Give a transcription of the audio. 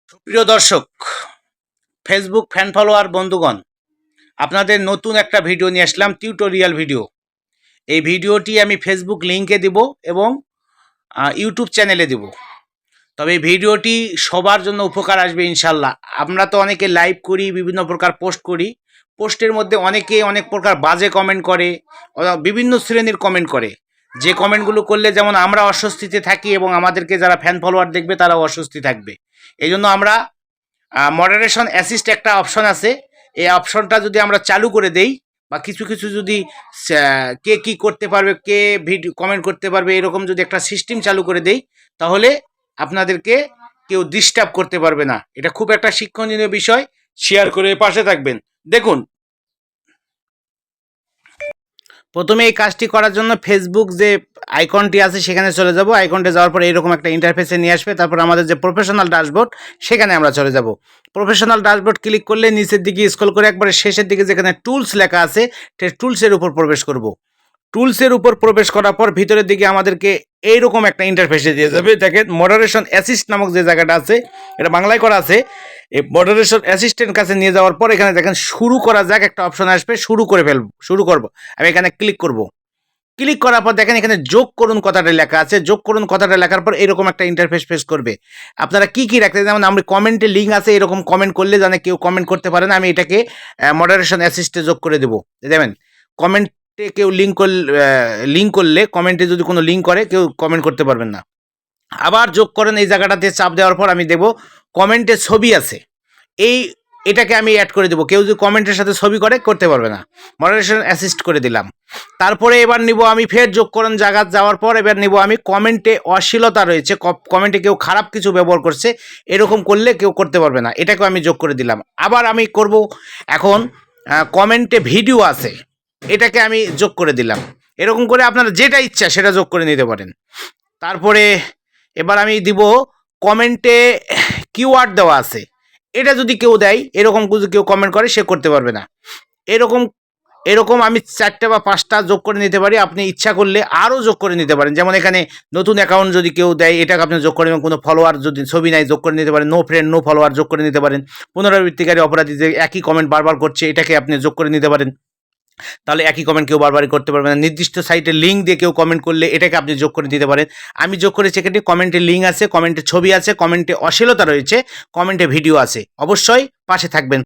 প্রিয় দর্শক, Facebook fan follower বন্ধুগণ, আপনাদের নতুন একটা ভিডিও নিয়ে আসলাম, টিউটোরিয়াল ভিডিও। এই ভিডিওটি আমি ফেসবুক লিংকে দিব এবং ইউটিউব চ্যানেলে দিব। তবে এই ভিডিওটি সবার জন্য উপকার আসবে ইনশাল্লাহ। আমরা তো অনেকে লাইভ করি, বিভিন্ন প্রকার পোস্ট করি। পোস্টের মধ্যে অনেকে অনেক প্রকার বাজে কমেন্ট করে, বিভিন্ন শ্রেণীর কমেন্ট করে। যে কমেন্টগুলো করলে যেমন আমরা অস্বস্তিতে থাকি এবং আমাদেরকে যারা ফ্যান ফলোয়ার দেখবে তারাও অস্বস্তি থাকবে। এই জন্য আমরা মডারেশন অ্যাসিস্ট একটা অপশন আছে। এই অপশনটা যদি আমরা চালু করে দেই বা কিছু কিছু যদি কে কি করতে পারবে, কে ভিডিও কমেন্ট করতে পারবে, এরকম যদি একটা সিস্টেম চালু করে দেই, তাহলে আপনাদেরকে কেউ ডিস্টার্ব করতে পারবে না। এটা খুব একটা শিক্ষণীয় বিষয়। শেয়ার করে পাশে থাকবেন। দেখুন, প্রথমে এই কাজটি করার জন্য ফেসবুক যে আইকনটি আছে সেখানে চলে যাব। আইকনটি যাওয়ার পরে এরকম একটা ইন্টারফেসে নিয়ে আসবে। তারপর আমাদের যে প্রফেশনাল ড্যাশবোর্ড সেখানে আমরা চলে যাব। প্রফেশনাল ড্যাশবোর্ড ক্লিক করলে নিচের দিকে স্ক্রল করে একবারে শেষের দিকে যেখানে টুলস লেখা আছে টুলসের উপর প্রবেশ করব। টুলসের উপর প্রবেশ করার পর ভিতরের দিকে আমাদেরকে এইরকম একটা ইন্টারফেসে দিয়ে যাবে। দেখেন, মডারেশন অ্যাসিস্ট নামক যে জায়গাটা আছে, এটা বাংলায় করা আছে। এই মডারেশন অ্যাসিস্ট্যান্ট কাছে নিয়ে যাওয়ার পর এখানে দেখেন শুরু করা যাক একটা অপশন আসবে। শুরু করব। আমি এখানে ক্লিক করব। ক্লিক করার পর দেখেন এখানে যোগ করুন কথাটা লেখা আছে। যোগ করুন কথাটা লেখার পর এরকম একটা ইন্টারফেস ফেস করবে। আপনারা কি কি রাখতে, যেমন আমরা কমেন্টে লিঙ্ক আছে, এরকম কমেন্ট করলে জানে কেউ কমেন্ট করতে পারে না। আমি এটাকে মডারেশন অ্যাসিস্টে যোগ করে দেবো। দেখবেন কমেন্টে কেউ লিঙ্ক করলে, কমেন্টে যদি কোনো লিঙ্ক করে কেউ কমেন্ট করতে পারবেন না। আবার যোগ করেন, এই জায়গাটাতে চাপ দেওয়ার পর আমি দেব কমেন্টে ছবি আছে, এটাকে আমি অ্যাড করে দেবো। কেউ যদি কমেন্টের সাথে ছবি করতে পারবে না। মডারেশন অ্যাসিস্ট করে দিলাম। তারপরে এবার নিব আমি ফের যোগ করেন জায়গা যাওয়ার পর এবার নিব আমি কমেন্টে অশ্লীলতা রয়েছে, কমেন্টে কেউ খারাপ কিছু ব্যবহার করছে, এরকম করলে কেউ করতে পারবে না। এটাকেও আমি যোগ করে দিলাম। আবার আমি করব এখন কমেন্টে ভিডিও আছে, এটাকে আমি যোগ করে দিলাম। এরকম করে আপনারা যেটা ইচ্ছা সেটা যোগ করে নিতে পারেন। তারপরে এবার আমি দিব কমেন্টে কিওয়ার্ড দেওয়া আছে, এটা যদি কেউ দেয়, এরকম যদি কেউ কমেন্ট করে সে করতে পারবে না। এরকম এরকম আমি 4টে বা 5টা যোগ করে নিতে পারি। আপনি ইচ্ছা করলে আরও যোগ করে নিতে পারেন। যেমন এখানে নতুন অ্যাকাউন্ট যদি কেউ দেয়, এটাকে আপনি যোগ করে নেবেন। কোনো ফলোয়ার যদি ছবি নাই যোগ করে নিতে পারেন। নো ফ্রেন্ড নো ফলোয়ার যোগ করে নিতে পারেন। পুনরাবৃত্তিকারী অপরাধী যে একই কমেন্ট বারবার করছে, এটাকে আপনি যোগ করে নিতে পারেন। তাহলে একই কমেন্ট কেউ বারবারই করতে পারবে না। নির্দিষ্ট সাইটের লিঙ্ক দিয়ে কেউ কমেন্ট করলে এটাকে আপনি যোগ করে দিতে পারেন। আমি যোগ করেছি এখানে কমেন্টে লিঙ্ক আছে, কমেন্টে ছবি আছে, কমেন্টে অশ্লীলতা রয়েছে, কমেন্টে ভিডিও আছে। অবশ্যই পাশে থাকবেন।